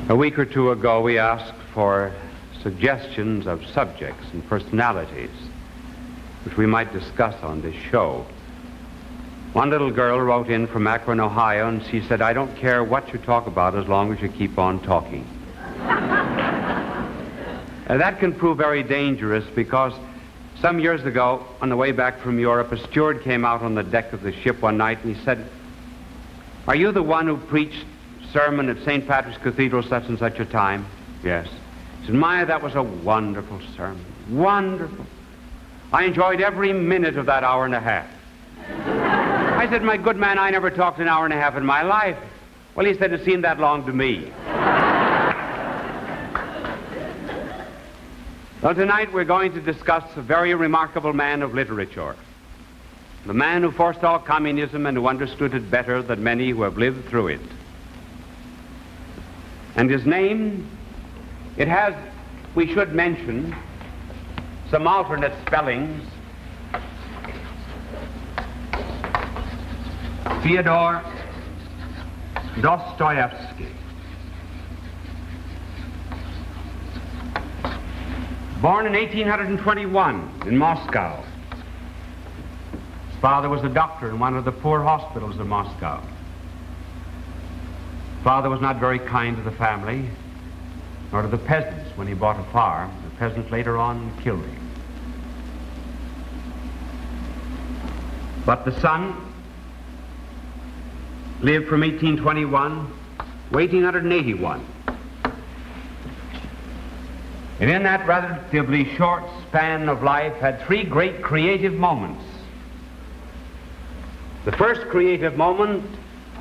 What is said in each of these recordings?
A week or two ago, we asked for suggestions of subjects and personalities which we might discuss on this show. One little girl wrote in from Akron, Ohio, and she said, "I don't care what you talk about as long as you keep on talking." That can prove very dangerous because some years ago, on the way back from Europe, a steward came out on the deck of the ship one night and he said, "Are you the one who preached sermon at St. Patrick's Cathedral such and such a time?" "Yes." He said, "My, that was a wonderful sermon. Wonderful. I enjoyed every minute of that hour and a half." I said, "My good man, I never talked an hour and a half in my life." Well, he said, "It seemed that long to me." Well, tonight we're going to discuss a very remarkable man of literature. The man who foresaw communism and who understood it better than many who have lived through it. And his name, it has, we should mention, some alternate spellings. Fyodor Dostoevsky. Born in 1821 in Moscow. His father was a doctor in one of the poor hospitals of Moscow. Father was not very kind to the family, nor to the peasants when he bought a farm. The peasants later on killed him. But the son lived from 1821 to 1881. And in that relatively short span of life had three great creative moments. The first creative moment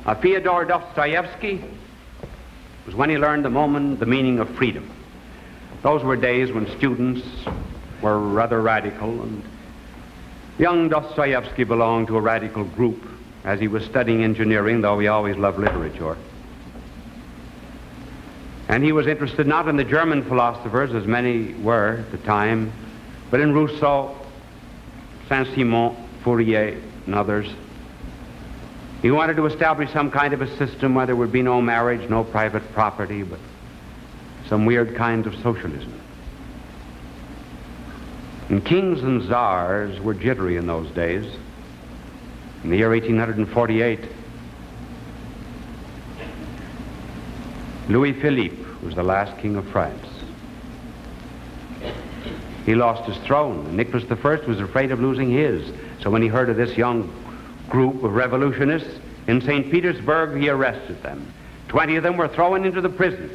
of Fyodor Dostoevsky was when he learned the meaning of freedom. Those were days when students were rather radical, and young Dostoevsky belonged to a radical group as he was studying engineering, though he always loved literature. And he was interested not in the German philosophers, as many were at the time, but in Rousseau, Saint-Simon, Fourier, and others. He wanted to establish some kind of a system where there would be no marriage, no private property, but some weird kind of socialism. And kings and czars were jittery in those days. In the year 1848, Louis Philippe was the last king of France. He lost his throne, and Nicholas I was afraid of losing his. So when he heard of this young group of revolutionists in St. Petersburg, he arrested them. 20 of them were thrown into the prison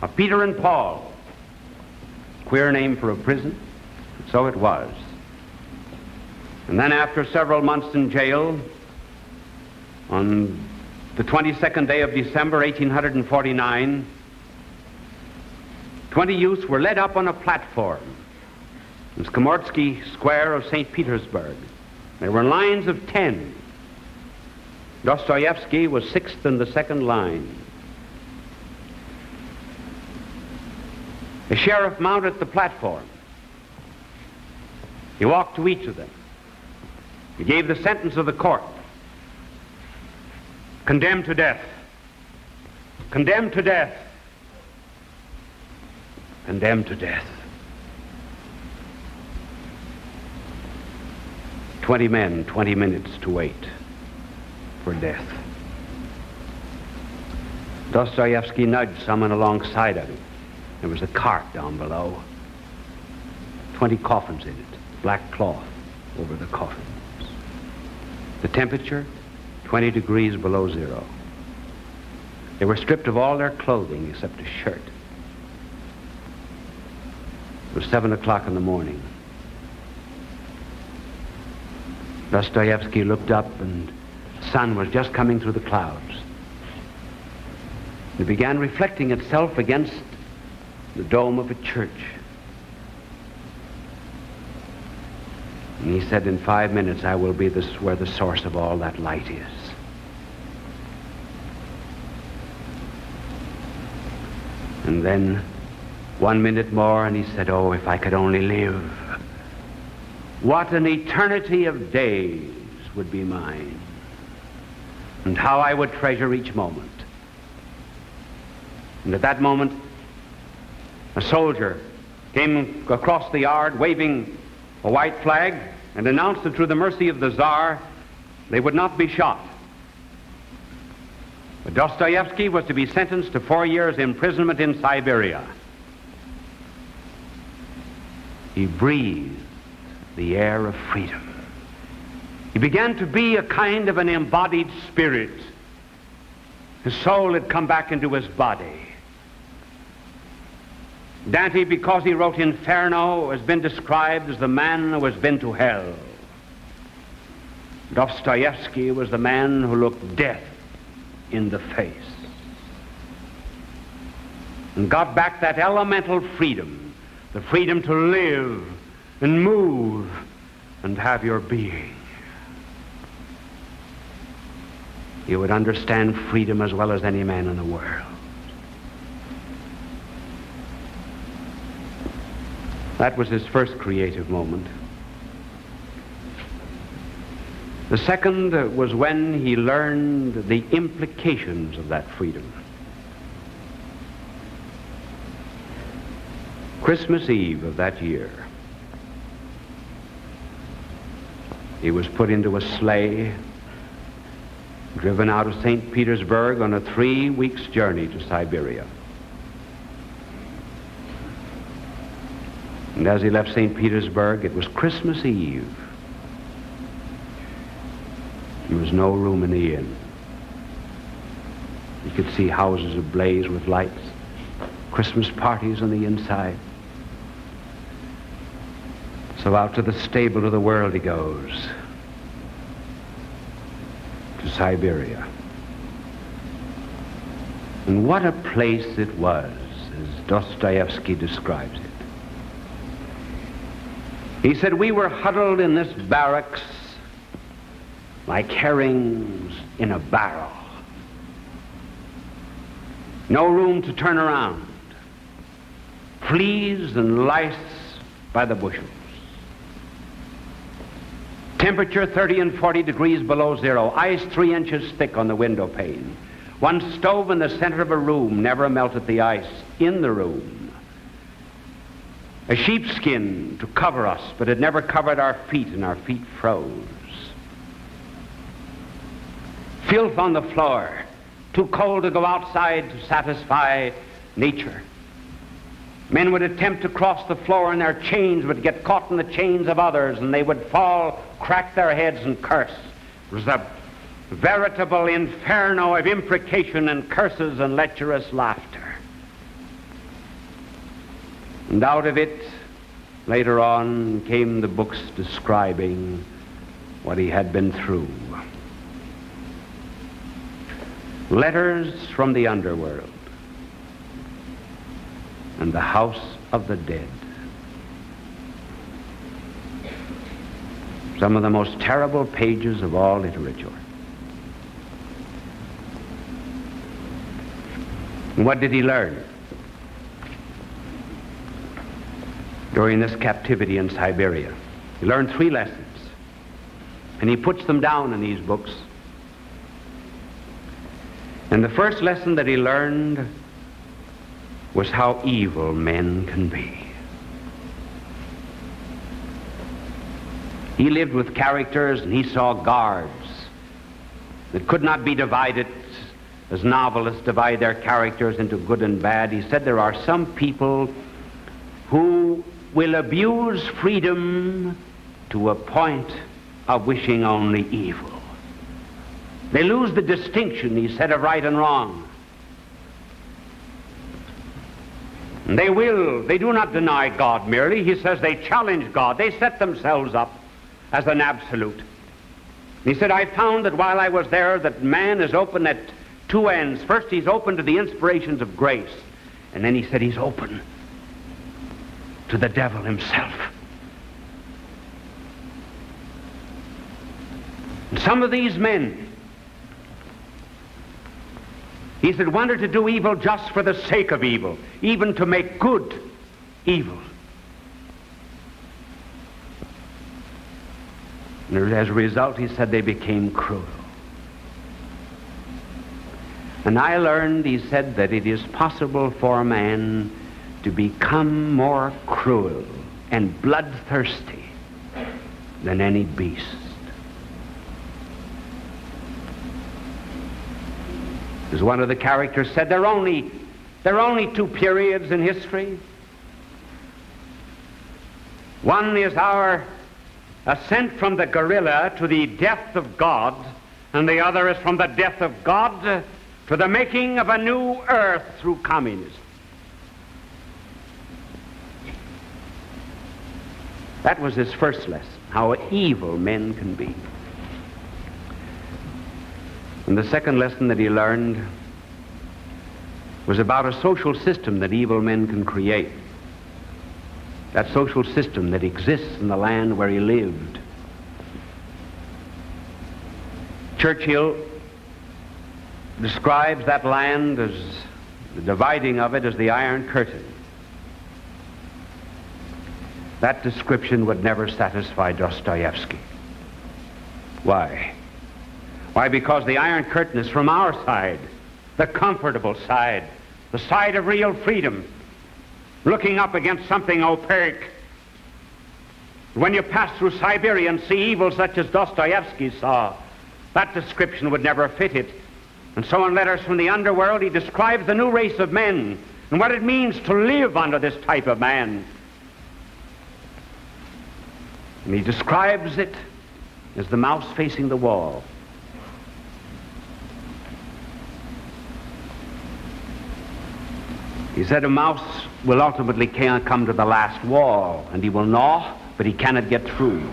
of Peter and Paul. Queer name for a prison, but so it was. And then after several months in jail, on the 22nd day of December, 1849, 20 youths were led up on a platform in Skomorsky Square of St. Petersburg. There were lines of 10. Dostoevsky was sixth in the second line. The sheriff mounted the platform. He walked to each of them. He gave the sentence of the court. Condemned to death. Condemned to death. Condemned to death. 20 men, 20 minutes to wait for death. Dostoevsky nudged someone alongside of him. There was a cart down below. 20 coffins in it, black cloth over the coffins. The temperature, 20 degrees below zero. They were stripped of all their clothing except a shirt. It was 7 o'clock in the morning. Dostoevsky looked up and the sun was just coming through the clouds. It began reflecting itself against the dome of a church. And he said, in 5 minutes I will be where the source of all that light is. And then 1 minute more and he said, oh, if I could only live. What an eternity of days would be mine, and how I would treasure each moment. And at that moment, a soldier came across the yard waving a white flag and announced that through the mercy of the Tsar, they would not be shot. But Dostoevsky was to be sentenced to 4 years imprisonment in Siberia. He breathed the air of freedom. He began to be a kind of an embodied spirit. His soul had come back into his body. Dante, because he wrote Inferno, has been described as the man who has been to hell. Dostoevsky was the man who looked death in the face and got back that elemental freedom, the freedom to live and move and have your being. He would understand freedom as well as any man in the world. That was his first creative moment. The second was when he learned the implications of that freedom. Christmas Eve of that year, he was put into a sleigh, driven out of St. Petersburg on a 3 weeks journey to Siberia. And as he left St. Petersburg, it was Christmas Eve. There was no room in the inn. You could see houses ablaze with lights, Christmas parties on the inside. So out to the stable of the world he goes, to Siberia. And what a place it was, as Dostoevsky describes it. He said, we were huddled in this barracks like herrings in a barrel. No room to turn around. Fleas and lice by the bushels. Temperature 30 and 40 degrees below zero. Ice 3 inches thick on the window pane. One stove in the center of a room never melted the ice in the room. A sheepskin to cover us, but it never covered our feet, and our feet froze. Filth on the floor, too cold to go outside to satisfy nature. Men would attempt to cross the floor and their chains would get caught in the chains of others and they would fall, crack their heads and curse. It was a veritable inferno of imprecation and curses and lecherous laughter. And out of it, later on, came the books describing what he had been through. Letters from the underworld and the house of the dead. Some of the most terrible pages of all literature. And what did he learn during this captivity in Siberia? He learned 3 lessons, and he puts them down in these books. And the first lesson that he learned was how evil men can be. He lived with characters and he saw guards that could not be divided as novelists divide their characters into good and bad. He said there are some people who will abuse freedom to a point of wishing only evil. They lose the distinction, he said, of right and wrong. And they do not deny God merely. He says they challenge God. They set themselves up as an absolute. He said, I found that while I was there, that man is open at 2 ends. First, he's open to the inspirations of grace. And then he said he's open to the devil himself. And some of these men, he said, wanted to do evil just for the sake of evil, even to make good evil. And as a result, he said, they became cruel. And I learned, he said, that it is possible for a man to become more cruel and bloodthirsty than any beast. As one of the characters said, there are only two periods in history. One is our ascent from the gorilla to the death of God, and the other is from the death of God to the making of a new earth through communism. That was his first lesson, how evil men can be. And the second lesson that he learned was about a social system that evil men can create. That social system that exists in the land where he lived. Churchill describes that land as the dividing of it as the Iron Curtain. That description would never satisfy Dostoevsky. Why? Why? Because the Iron Curtain is from our side, the comfortable side, the side of real freedom, looking up against something opaque. When you pass through Siberia and see evil such as Dostoevsky saw, that description would never fit it. And so in Letters from the Underworld, he describes the new race of men and what it means to live under this type of man. And he describes it as the mouse facing the wall. He said a mouse will ultimately come to the last wall, and he will gnaw, but he cannot get through.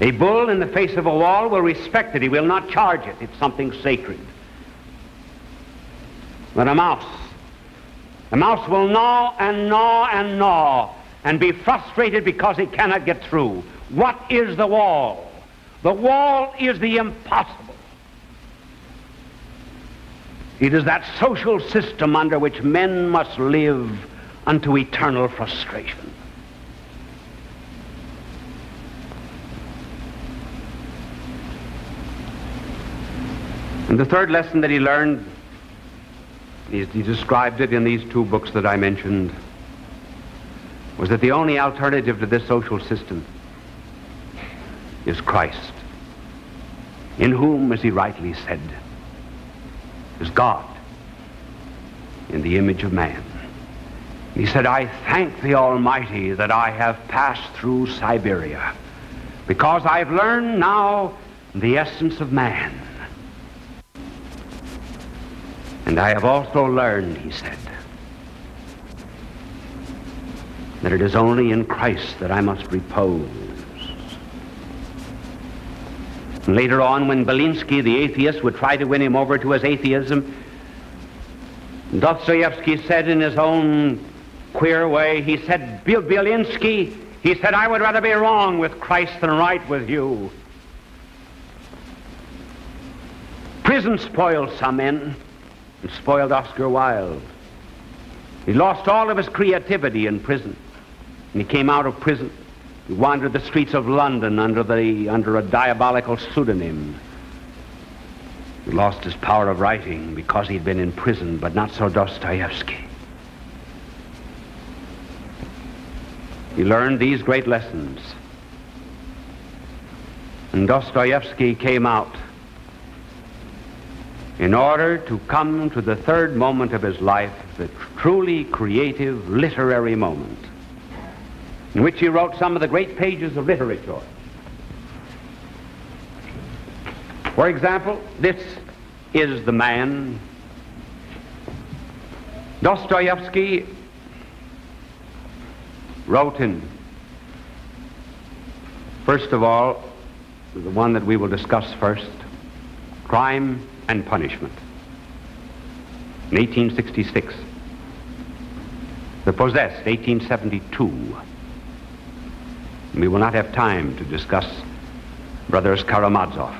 A bull in the face of a wall will respect it. He will not charge it. It's something sacred. But a mouse will gnaw and gnaw and gnaw and be frustrated because he cannot get through. What is the wall? The wall is the impossible. It is that social system under which men must live unto eternal frustration. And the third lesson that he learned, he described it in these two books that I mentioned, was that the only alternative to this social system is Christ, in whom, as he rightly said, is God in the image of man. He said, I thank the Almighty that I have passed through Siberia, because I've learned now the essence of man. And I have also learned, he said, that it is only in Christ that I must repose. And later on, when Belinsky, the atheist, would try to win him over to his atheism, Dostoevsky said in his own queer way, he said, Belinsky, he said, I would rather be wrong with Christ than right with you. Prison spoiled some men. It spoiled Oscar Wilde. He lost all of his creativity in prison. And he came out of prison. He wandered the streets of London under a diabolical pseudonym. He lost his power of writing because he'd been in prison, but not so Dostoevsky. He learned these great lessons. And Dostoevsky came out in order to come to the third moment of his life, the truly creative literary moment, in which he wrote some of the great pages of literature. For example, this is the man. Dostoevsky wrote in, first of all, the one that we will discuss first, Crime and Punishment, in 1866. The Possessed, 1872. We will not have time to discuss Brothers Karamazov,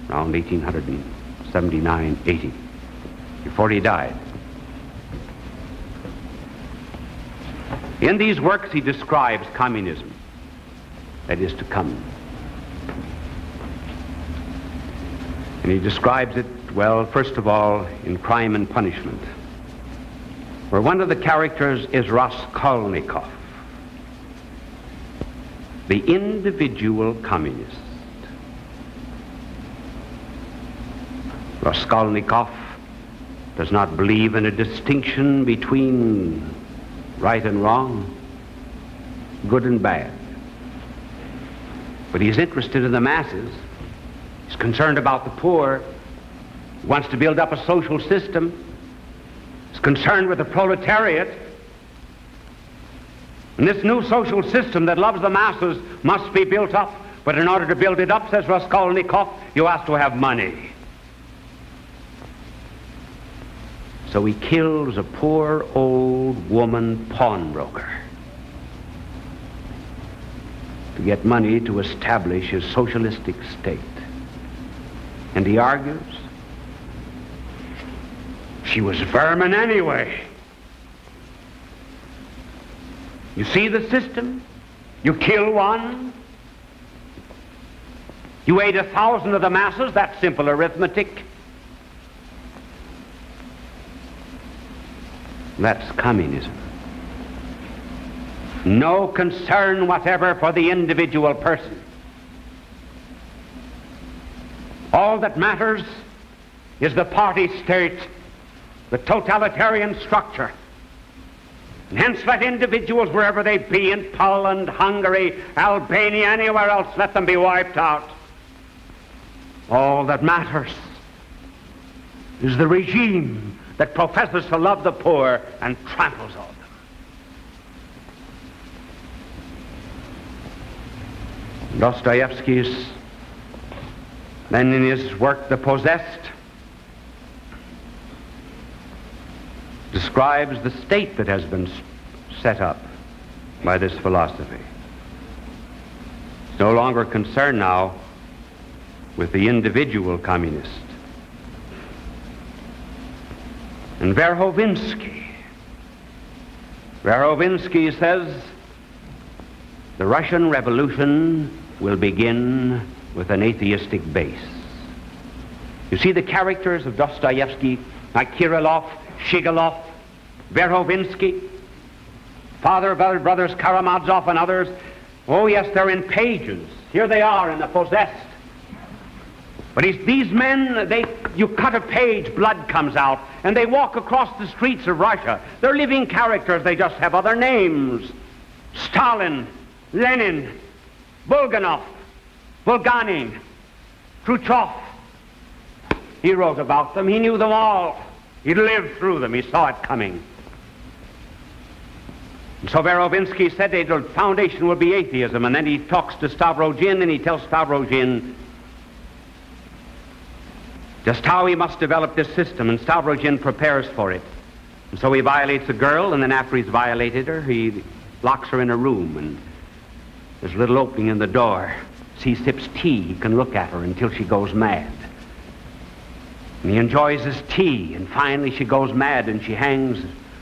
around 1879-80, before he died. In these works he describes communism that is to come. And he describes it Well, first of all, in Crime and Punishment, where one of the characters is Raskolnikov, the individual communist. Raskolnikov does not believe in a distinction between right and wrong, good and bad. But he's interested in the masses. He's concerned about the poor. He wants to build up a social system. He's concerned with the proletariat. And this new social system that loves the masses must be built up. But in order to build it up, says Raskolnikov, you have to have money. So he kills a poor old woman pawnbroker to get money to establish his socialistic state. And he argues, she was vermin anyway. You see the system? You kill one, you ate 1,000 of the masses. That's simple arithmetic. That's communism. No concern whatever for the individual person. All that matters is the party state, the totalitarian structure. And hence let individuals, wherever they be, in Poland, Hungary, Albania, anywhere else, let them be wiped out. All that matters is the regime that professes to love the poor and tramples on them. Dostoevsky's, then in his work The Possessed, describes the state that has been set up by this philosophy. It's no longer concerned now with the individual communist. And Verhovinsky says the Russian Revolution will begin with an atheistic base. You see the characters of Dostoevsky, like Kirillov, Shigalov, Verhovinsky, father of other brothers Karamazov and others. Oh yes, they're in pages. Here they are in The Possessed. But these men, you cut a page, blood comes out, and they walk across the streets of Russia. They're living characters, they just have other names. Stalin, Lenin, Bulganov, Bulganin, Khrushchev. He wrote about them, he knew them all. He lived through them, he saw it coming. And so Verhovinsky said the foundation will be atheism, and then he talks to Stavrogin, and he tells Stavrogin just how he must develop this system, and Stavrogin prepares for it. And so he violates a girl, and then after he's violated her, he locks her in a room, and there's a little opening in the door. As he sips tea, he can look at her until she goes mad. And he enjoys his tea, and finally she goes mad, and she hangs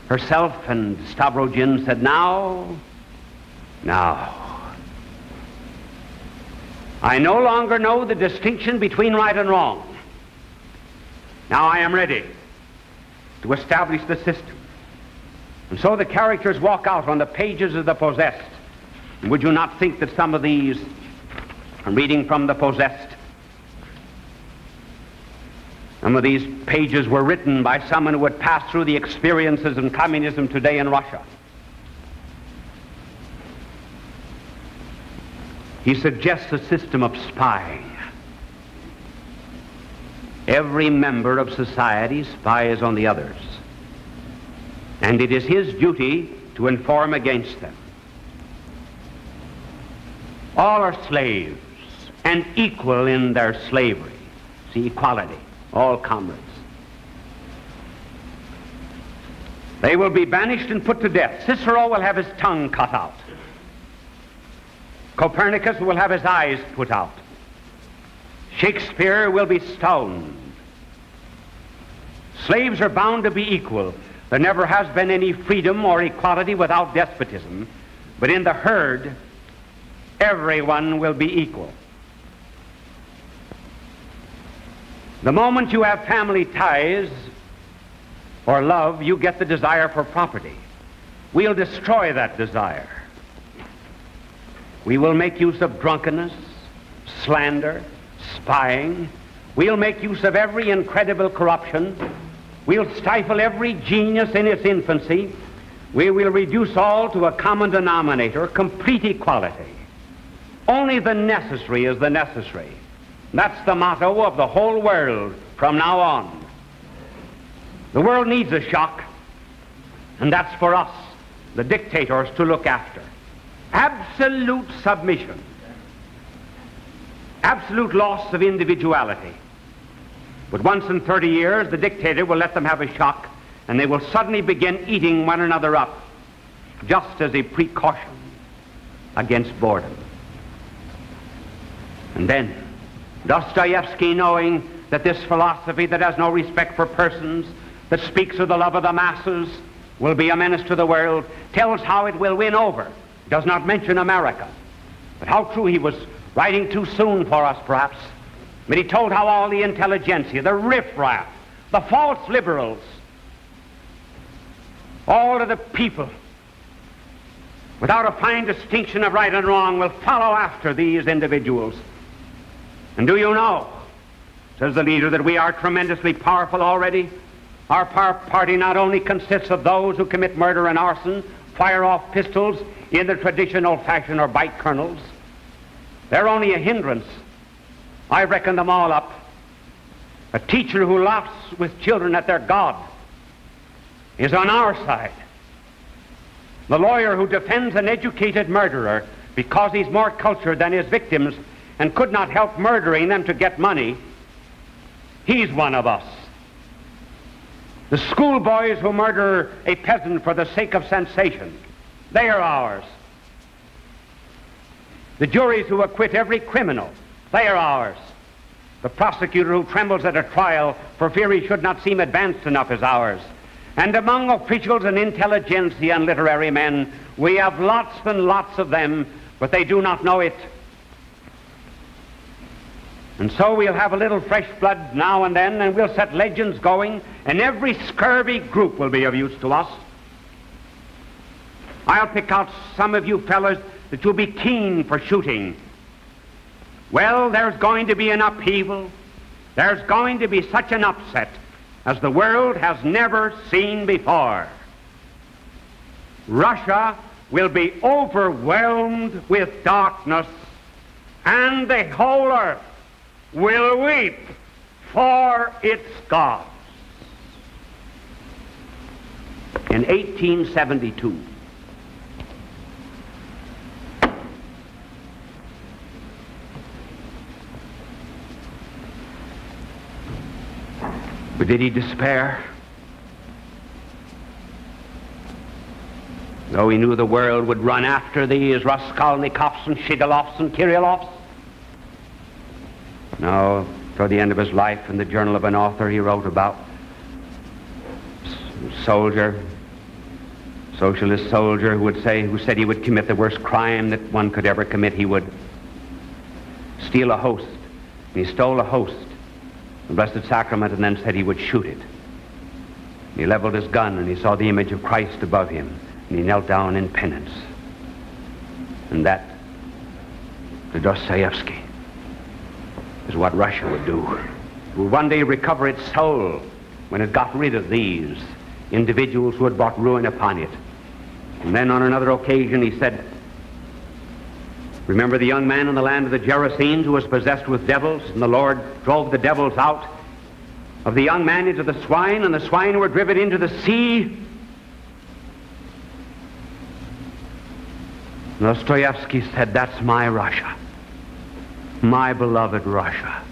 herself, and Stavrogin said, Now, I no longer know the distinction between right and wrong. Now I am ready to establish the system. And so the characters walk out on the pages of The Possessed. And would you not think that some of these, I'm reading from The Possessed, some of these pages were written by someone who had passed through the experiences in communism today in Russia. He suggests a system of spying. Every member of society spies on the others, and it is his duty to inform against them. All are slaves and equal in their slavery. See, equality, all comrades. They will be banished and put to death. Cicero will have his tongue cut out. Copernicus will have his eyes put out. Shakespeare will be stoned. Slaves are bound to be equal. There never has been any freedom or equality without despotism, but in the herd, everyone will be equal. The moment you have family ties or love, you get the desire for property. We'll destroy that desire. We will make use of drunkenness, slander, spying. We'll make use of every incredible corruption. We'll stifle every genius in its infancy. We will reduce all to a common denominator, complete equality. Only the necessary is the necessary. That's the motto of the whole world from now on. The world needs a shock, and that's for us, the dictators, to look after. Absolute submission. Absolute loss of individuality. But once in 30 years, the dictator will let them have a shock, and they will suddenly begin eating one another up, just as a precaution against boredom. And then, Dostoevsky, knowing that this philosophy that has no respect for persons, that speaks of the love of the masses, will be a menace to the world, tells how it will win over. Does not mention America. But how true he was writing too soon for us, perhaps. But he told how all the intelligentsia, the riffraff, the false liberals, all of the people, without a fine distinction of right and wrong, will follow after these individuals. And do you know, says the leader, that we are tremendously powerful already? Our party not only consists of those who commit murder and arson, fire off pistols in the traditional fashion, or bite colonels. They're only a hindrance. I reckon them all up. A teacher who laughs with children at their God is on our side. The lawyer who defends an educated murderer because he's more cultured than his victims and could not help murdering them to get money, he's one of us. The schoolboys who murder a peasant for the sake of sensation, they are ours. The juries who acquit every criminal, they are ours. The prosecutor who trembles at a trial for fear he should not seem advanced enough is ours. And among officials and intelligentsia and literary men, we have lots and lots of them, but they do not know it. And so we'll have a little fresh blood now and then, and we'll set legends going, and every scurvy group will be of use to us. I'll pick out some of you fellas that you'll be keen for shooting. Well, there's going to be an upheaval. There's going to be such an upset as the world has never seen before. Russia will be overwhelmed with darkness, and the whole earth will weep for its gods. In 1872, but did he despair? Though he knew the world would run after these Raskolnikovs and Shigalovs and Kirillovs? No, toward the end of his life, in the Journal of an Author, he wrote about a soldier, socialist soldier, who said he would commit the worst crime that one could ever commit. He would steal a host. And he stole a host, the Blessed Sacrament, and then said he would shoot it. And he leveled his gun, and he saw the image of Christ above him, and he knelt down in penance. And that, to Dostoevsky, is what Russia would do. It would one day recover its soul when it got rid of these individuals who had brought ruin upon it. And then on another occasion he said, remember the young man in the land of the Gerasenes who was possessed with devils, and the Lord drove the devils out of the young man into the swine, and the swine were driven into the sea? Dostoevsky said, that's my Russia. My beloved Russia,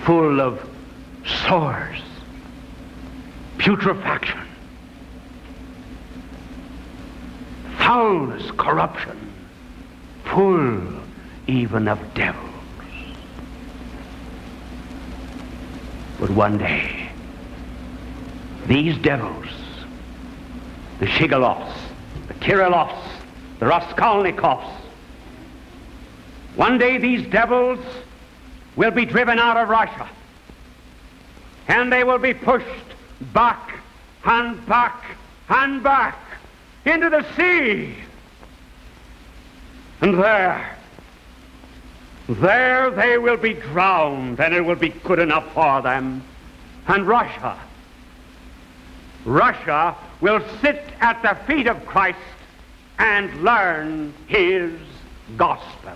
full of sores, putrefaction, foulness, corruption, full even of devils. But one day, these devils, the Shigalovs, the Kirillovs, the Raskolnikovs, one day these devils will be driven out of Russia. And they will be pushed back and back and back into the sea. And there they will be drowned, and it will be good enough for them. And Russia will sit at the feet of Christ and learn his gospel.